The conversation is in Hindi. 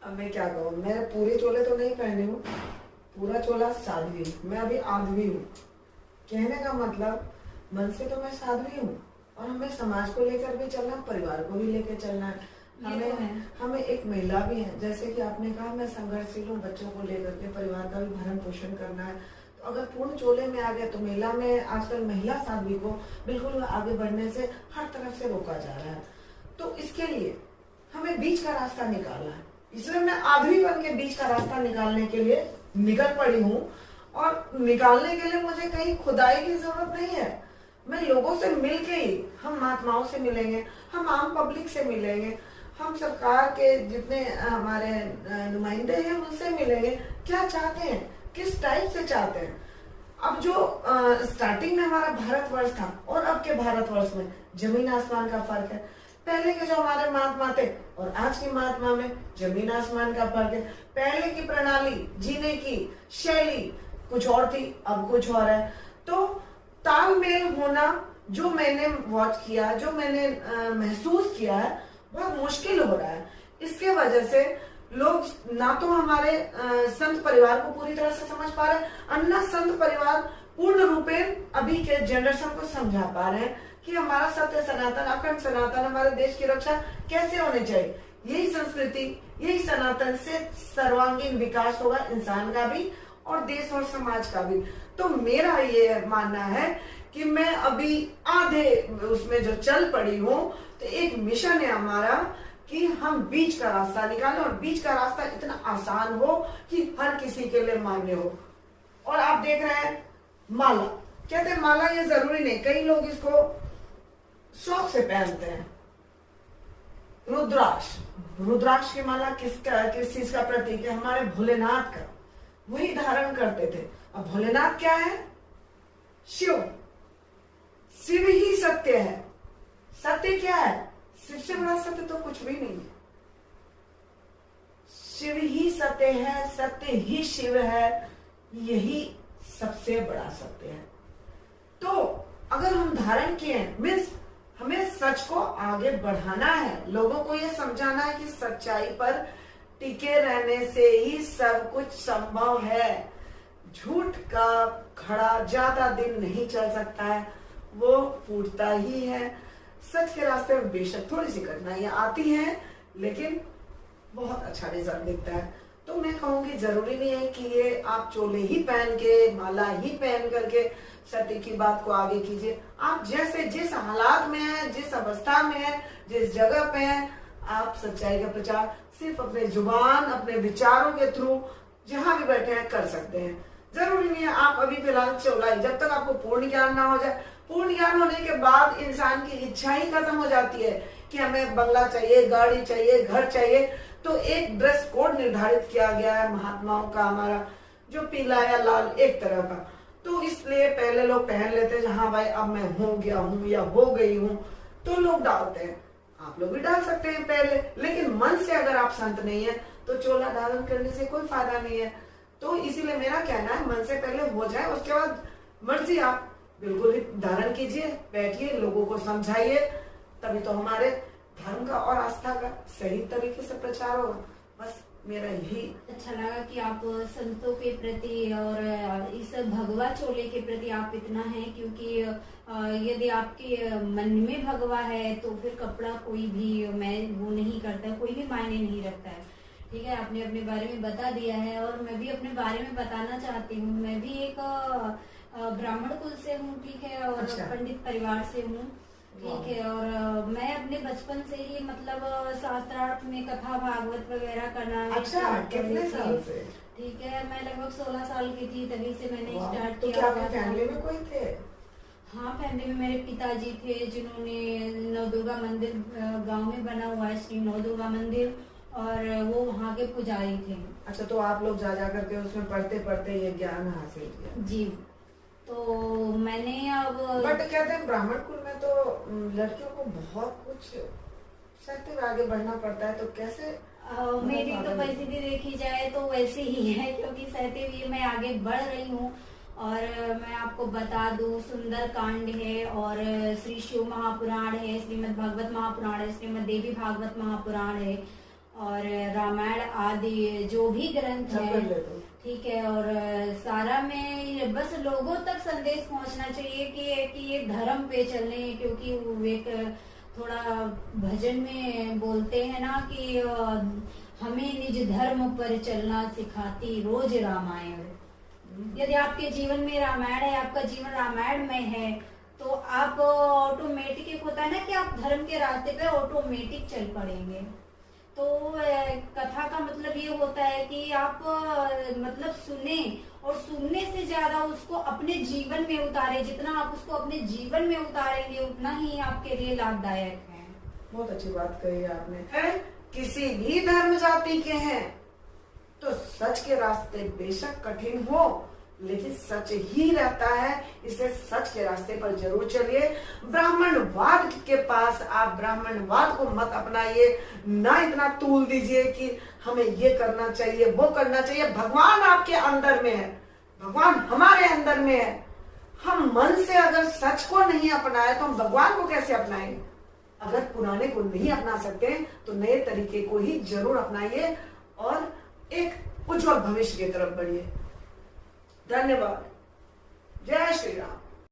अब मैं क्या कहूँ, मैं पूरे चोले तो नहीं पहनी हूँ, पूरा चोला साध्वी हूँ, मैं अभी आध्वी हूँ। कहने का मतलब मन से तो मैं साध्वी हूँ और हमें समाज को लेकर भी चलना है, परिवार को भी लेकर चलना है। हमें एक महिला भी है, जैसे कि आपने कहा मैं संघर्षशील हूँ, बच्चों को लेकर के परिवार का भी भरण पोषण करना है। तो अगर पूर्ण चोले में आ गया तो महिला में आजकल महिला साध्वी को बिल्कुल आगे बढ़ने से हर तरफ से रोका जा रहा है। तो इसके लिए हमें बीच का रास्ता निकालना है, इसलिए मैं आध्वी बन के बीच का रास्ता निकालने के लिए निकल पड़ी हूँ। और निकालने के लिए मुझे कहीं खुदाई की जरूरत नहीं है, मैं लोगों से मिल के ही, हम महात्माओं से मिलेंगे, हम आम पब्लिक से मिलेंगे, हम सरकार के जितने हमारे नुमाइंदे हैं उनसे मिलेंगे। क्या चाहते हैं, किस टाइप से चाहते हैं। अब जो स्टार्टिंग में हमारा भारतवर्ष था और अब के भारतवर्ष में जमीन आसमान का फर्क है। पहले के जो हमारे महात्मा थे और आज के महात्मा में जमीन आसमान का फर्क है। पहले की प्रणाली, जीने की शैली कुछ और थी, अब कुछ और है। तो तालमेल होना, जो मैंने वॉच किया, जो मैंने महसूस किया है, बहुत मुश्किल हो रहा है। इसके वजह से लोग ना तो हमारे संत परिवार को पूरी तरह से समझ पा रहे, अन्ना संत परिवार पूर्ण रूपेण अभी के जनरेशन को समझा पा रहे हैं कि हमारा सत्य सनातन, अखंड सनातन, हमारे देश की रक्षा कैसे होनी चाहिए। यही संस्कृति, यही सनातन से सर्वांगीण विकास होगा इंसान का भी और देश और समाज का भी। तो मेरा ये मानना है कि मैं अभी आधे उसमें जो चल पड़ी हूँ, तो एक मिशन है हमारा कि हम बीच का रास्ता निकालें और बीच का रास्ता इतना आसान हो कि हर किसी के लिए मान्य हो। और आप देख रहे हैं माला, कहते हैं माला ये जरूरी नहीं, कई लोग इसको शौक से पहनते हैं। रुद्राक्ष, रुद्राक्ष की माला किस चीज का प्रतीक है, हमारे भोलेनाथ का, वही धारण करते थे। अब भोलेनाथ क्या है, शिव, शिव ही सत्य है। सत्य क्या है, शिव से बड़ा सत्य तो कुछ भी नहीं है। शिव ही सत्य है, सत्य ही शिव है, यही सबसे बड़ा सत्य है। तो अगर हम धारण किए, मीन्स हमें सच को आगे बढ़ाना है, लोगों को यह समझाना है कि सच्चाई पर टिके रहने से ही सब कुछ संभव है। झूठ का घड़ा ज्यादा दिन नहीं चल सकता है, वो फूटता ही है। सच के रास्ते में बेशक थोड़ी सी कठिनाइयां आती हैं, लेकिन बहुत अच्छा रिजल्ट दिखता है। तो मैं कहूंगी जरूरी नहीं है कि ये आप चोले ही पहन के, माला ही पहन करके सत्य की बात को आगे कीजिए। आप जैसे जिस हालात में है, जिस अवस्था में है, जिस जगह पे है, आप सच्चाई का प्रचार सिर्फ अपने जुबान, अपने विचारों के थ्रू जहां भी बैठे हैं कर सकते हैं। जरूरी नहीं है आप अभी फिलहाल चोला, जब तक आपको पूर्ण ज्ञान ना हो जाए। पूर्ण ज्ञान होने के बाद इंसान की इच्छा ही खत्म हो जाती है कि हमें बंगला चाहिए, गाड़ी चाहिए, घर चाहिए। तो एक ड्रेस कोड निर्धारित किया गया है महात्माओं का, हमारा जो पीला या लाल एक तरह का। तो इसलिए पहले लोग पहन लेते हैं, हाँ भाई अब मैं हो गया हूँ या हो गई हूँ, तो लोग डालते हैं। आप लोग भी डाल सकते हैं पहले, लेकिन मन से अगर आप संत नहीं है तो चोला धारण करने से कोई फायदा नहीं है। तो इसीलिए मेरा कहना है मन से पहले हो जाए, उसके बाद मर्जी आप बिल्कुल ही धारण कीजिए, बैठिए, लोगों को समझाइए, तभी तो हमारे धर्म का और आस्था का सही तरीके से प्रचार होगा। बस मेरा यही। अच्छा लगा कि आप संतों के प्रति और इस भगवा चोले के प्रति आप इतना है, क्योंकि यदि आपके मन में भगवा है तो फिर कपड़ा कोई भी मैं वो नहीं करता, कोई भी मायने नहीं रखता है। ठीक है, आपने अपने बारे में बता दिया है और मैं भी अपने बारे में बताना चाहती हूँ। मैं भी एक ब्राह्मण कुल से हूँ, ठीक है, और अच्छा। पंडित परिवार से हूँ, ठीक है। और मैं अपने बचपन से ही मतलब शास्त्रार्थ में कथा भागवत वगैरह करना। अच्छा, कितने साल से? ठीक है, मैं लगभग 16 साल की थी, तभी से मैंने स्टार्ट तो किया। क्या आपकी फैमिली में कोई थे? हाँ, फैमिली में मेरे पिताजी थे, जिन्होंने नव दुर्गा मंदिर गांव में बना हुआ है, श्री नव दुर्गा मंदिर, और वो वहाँ के पुजारी थे। अच्छा, तो आप लोग जा करके उसमें पढ़ते पढ़ते ये ज्ञान हासिल किया? जी। तो मैंने अब बट कहते हैं ब्राह्मण कुल में तो लड़कियों को बहुत कुछ सहते हुए आगे बढ़ना पड़ता है, तो कैसे? मेरी तो परिस्थिति देखी जाए तो वैसे ही है, क्योंकि सहते हुए मैं आगे बढ़ रही हूँ। और मैं आपको बता दूं, सुंदर कांड है और श्री शिव महापुराण है, श्रीमद् भागवत महापुराण है, श्रीमद् देवी भागवत महापुराण है, और रामायण आदि जो भी ग्रंथ सब है, कर ले तुम। ठीक है। और सारा में बस लोगों तक संदेश पहुंचना चाहिए कि ये धर्म पे चलने, क्योंकि वो एक थोड़ा भजन में बोलते हैं ना कि हमें निज धर्म पर चलना सिखाती रोज रामायण। यदि आपके जीवन में रामायण है, आपका जीवन रामायण में है, तो आप ऑटोमेटिक, एक होता है ना कि आप धर्म के रास्ते पे ऑटोमेटिक चल पड़ेंगे। तो कथा का मतलब ये होता है कि आप मतलब सुने, और सुनने से ज्यादा उसको अपने जीवन में उतारे। जितना आप उसको अपने जीवन में उतारेंगे उतना ही आपके लिए लाभदायक है। बहुत अच्छी बात कही आपने। है किसी भी धर्म जाति के हैं तो सच के रास्ते बेशक कठिन हो, लेकिन सच ही रहता है, इसलिए सच के रास्ते पर जरूर चलिए। ब्राह्मणवाद के पास आप ब्राह्मणवाद को मत अपनाइए, ना इतना तूल दीजिए कि हमें ये करना चाहिए, वो करना चाहिए। भगवान आपके अंदर में है, भगवान हमारे अंदर में है। हम मन से अगर सच को नहीं अपनाए तो हम भगवान को कैसे अपनाएंगे? अगर पुराने को नहीं अपना सकते तो नए तरीके को ही जरूर अपनाइए और एक उज्जवल भविष्य की तरफ बढ़िए। धन्यवाद। जय श्री राम।